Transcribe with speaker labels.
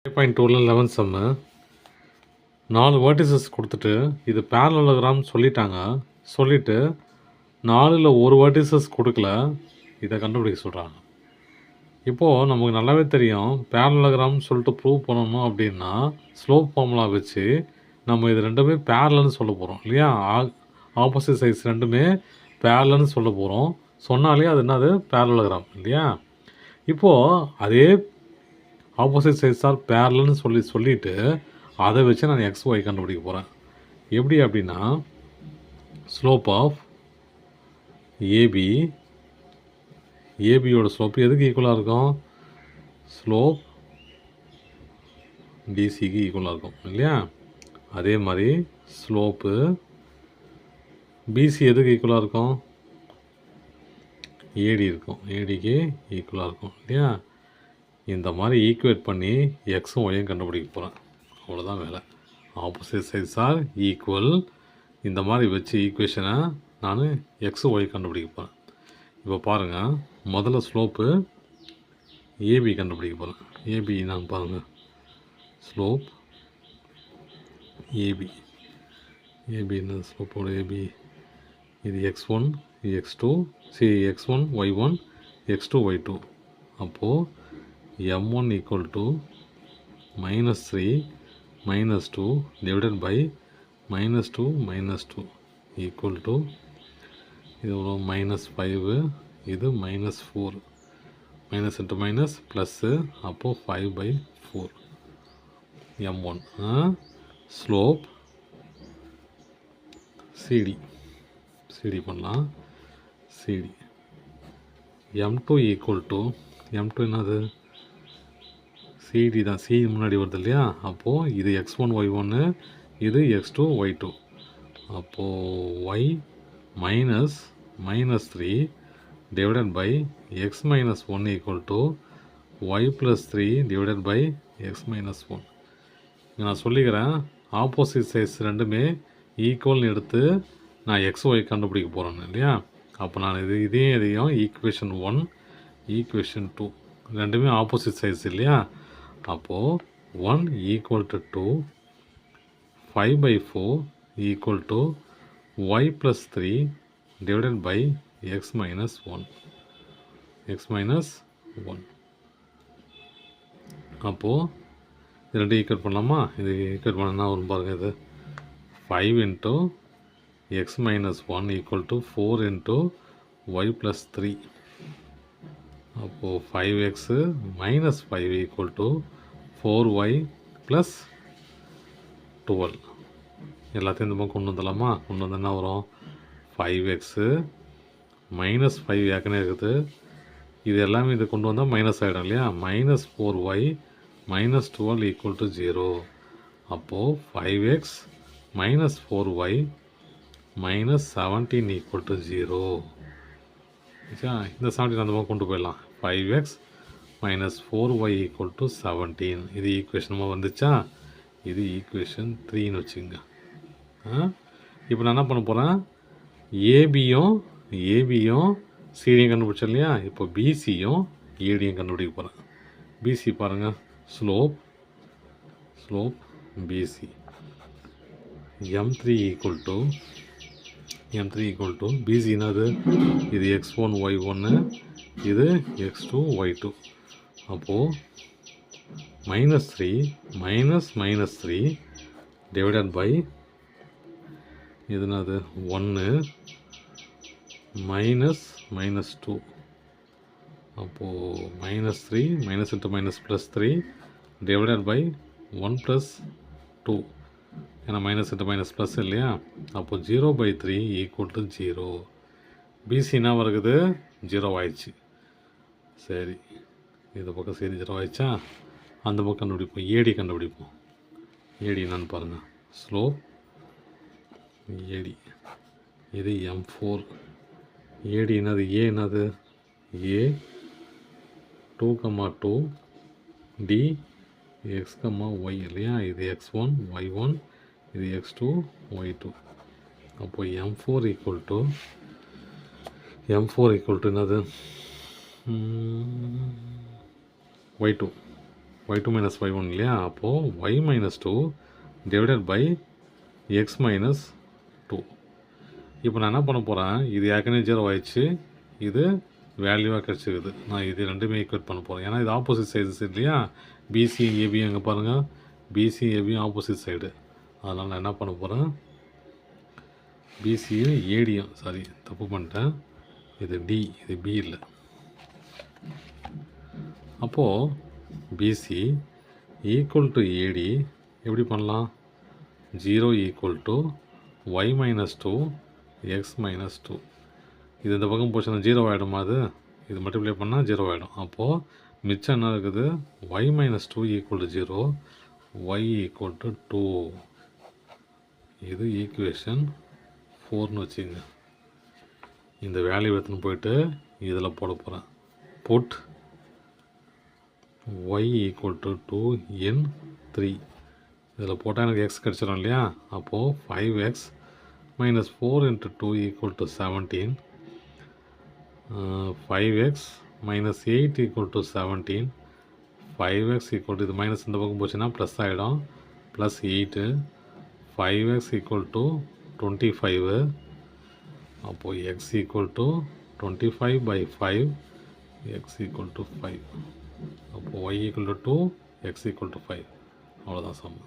Speaker 1: 5.2ல 11 சம்மு 4 vertices கொடுத்துட்டு இது parallelogram சொல்லிட்டாங்க. சொல்லிட்டு 4ல் ஒரு வேர்டிசஸ் கொடுக்கல. இதை கண்டுபிடிக்க சொல்கிறாங்க. இப்போது நமக்கு நல்லாவே தெரியும் பேரலோகிராம் சொல்லிட்டு ப்ரூவ் பண்ணணும் அப்படின்னா ஸ்லோப் ஃபார்முலா வச்சு நம்ம இது ரெண்டுமே பேரலன்னு சொல்ல போகிறோம் இல்லையா? ஆப்போசிட் சைஸ் ரெண்டுமே பேரலன்னு சொல்ல போகிறோம். சொன்னாலே அது என்னது பேரலோகிராம் இல்லையா? இப்போது அதே ஆப்போசிட் சைட்ஸ் ஆர் பேரலன்னு சொல்லிட்டு அதை வச்சு நான் எக்ஸ் ஒய் கண்டுபிடிக்க போகிறேன். எப்படி அப்படின்னா ஸ்லோப் ஆஃப் ஏபியோட ஸ்லோப் எதுக்கு ஈக்குவலாக இருக்கும்? ஸ்லோப் டிசிக்கு ஈக்குவலாக இருக்கும் இல்லையா? அதே மாதிரி ஸ்லோப்பு பிசி எதுக்கு ஈக்குவலாக இருக்கும்? ஏடி இருக்கும், ஏடிக்கு ஈக்குவலாக இருக்கும் இல்லையா? இந்த மாதிரி ஈக்குவேட் பண்ணி எக்ஸும் ஒய்யும் கண்டுபிடிக்க போகிறேன். அவ்வளோதான் வேலை. Opposite sides are equal. இந்த மாதிரி வச்சு ஈக்குவேஷனை நான் எக்ஸு ஒய் கண்டுபிடிக்க போகிறேன். இப்போ பாருங்கள், முதல்ல ஸ்லோப்பு ஏபி கண்டுபிடிக்க போகிறேன். ஏபி நான் பாருங்கள், ஸ்லோப் ஏபி என்ன ஸ்லோப்போட ஏபி? இது x1 இது x2 x1 y1 x2 y2. அப்போது m1 equal to -3 -2 divided by -2 -2 equal to இது ஒரு -5, இது -4, மைனஸ் இன்ட்டு மைனஸ் ப்ளஸ்ஸு, அப்போது 5/4 m1. ஸ்லோப் சிடி பண்ணலாம். CD m2 equal to m2 என்னது? சிடி தான், சி முன்னாடி வருது இல்லையா? அப்போது இது x1 y1, இது x2 y2. அப்போது y -3 divided by x minus 1 equal to y plus 3 divided by x minus 1. நான் சொல்லிக்கிறேன், ஆப்போசிட் சைஸ் ரெண்டுமே ஈக்குவல்னு எடுத்து நான் எக்ஸ் ஒய் கண்டுபிடிக்க போகிறேன் இல்லையா? அப்போ நான் இதையும் ஈக்குவேஷன் 1 ஈக்குவேஷன் 2 ரெண்டுமே ஆப்போசிட் சைஸ் இல்லையா? அப்போது 1 equal to 2, 5/4 equal to y plus 3 divided by x minus 1. அப்போது இது ரெண்டு ஈக்குவேட் பண்ணலாமா? இது ஈக்குவேட் பண்ணனா வரும் பாருங்கள். இது 5 into x minus 1 equal to 4 into y plus 3. அப்போது 5x minus 5 equal to 4y plus 12. எல்லாத்தையும் இந்த பக்கம் கொண்டு வந்துடலாமா? கொண்டு வந்து என்ன வரும்? 5x minus 5 ஏற்கனவே இருக்குது. இது எல்லாமே இது கொண்டு வந்தால் மைனஸ் ஆகிடும் இல்லையா? -4y minus 12 equal to 0. அப்போது 5x minus 4y minus 17 equal to 0. இந்த 17 அந்த பக்கம் கொண்டு போயிடலாம். 5x minus 4y equal to 17. இது ஈக்குவேஷனமாக வந்துச்சா? இது ஈக்குவேஷன் 3ன்னு வச்சுங்க. இப்போ நான் என்ன பண்ண போகிறேன்? ஏபியும் சிடியும் கண்டுபிடிச்சேன் இல்லையா? இப்போ பிசியும் ஏடியும் கண்டுபிடிக்க போகிறேன். பிசி பாருங்கள், slope PC m3 equal to PC என்னது? இது x1 y1, இது x2 y2. அப்போது -3 -3 divided by இது என்னது? 1 -2. அப்போது -3 minus into minus plus 3 divided by 1 + 2. ஏன்னா மைனஸ் இன்ட்டு மைனஸ் ப்ளஸ் இல்லையா? அப்போது 0/3 equal to 0. பிசி என்ன வருது? 0 ஆயிடுச்சு. சரி, இந்த பக்கம் சரி 0 ஆயிடுச்சா? அந்த பக்கம் கண்டுபிடிப்போம். ஏடி கண்டுபிடிப்போம். ஏடி என்னன்னு பாருங்கள். ஸ்லோப் ஏடி இது m4. ஏடி என்னது? என்னது? A 2, 2 D x, y இல்லையா? இது x1 y1, இது x2 y2. அப்போது m4 equal to என்னது? y2 y2 minus y1 இல்லையா? அப்போது y minus 2 divided by x minus 2. இப்போ நான் என்ன பண்ண போகிறேன், இது ஏற்கனவே 0 ஆயிடுச்சு, இது வேல்யூவாக கிடச்சிருக்குது. நான் இது ரெண்டுமே ஈக்குவேட் பண்ண போகிறேன். ஏன்னா இது ஆப்போசிட் சைட்ஸ் இல்லையா? பிசி ஏபி அங்கே பாருங்கள், பிசி ஏபியும் ஆப்போசிட் சைடு. அதனால் நான் என்ன பண்ண போகிறேன், பிசியும் ஏடியும், சாரி தப்பு பண்ணிட்டேன், இது டி, இது பி இல்லை. அப்போது பிசி ஈக்குவல் டு ஏடி எப்படி பண்ணலாம், 0 equal to Y minus 2 X minus 2. இது இந்த பக்கம் போச்சுன்னா 0 ஆகிடுமா? அது இது மல்டிப்ளை பண்ணால் 0 ஆகிடும். அப்போது மிச்சம் என்ன இருக்குது, Y minus 2 equal to 0, Y equal to 2. இது ஈக்குவேஷன் 4ன்னு வச்சுங்க. இந்த வேல்யூ எடுத்துன்னு போயிட்டு இதில் போட போகிறேன். புட் ஒய் ஈக்குவல் டு 2 இன் 3. இதில் போட்டால் எனக்கு எக்ஸ் கிடச்சிடும் இல்லையா? அப்போது 5x minus 4 into 2 equal to 17. 5x minus 8 equal to 17. 5x equal to, இது மைனஸ் இந்த பக்கம் போச்சுன்னா ப்ளஸ் ஆகிடும், ப்ளஸ் 8. 5x equal to 25. அப்போது X equal to 25 by 5, X equal to 5. அப்போது Y equal to 2, X equal to 5. அவ்வளோதான் some.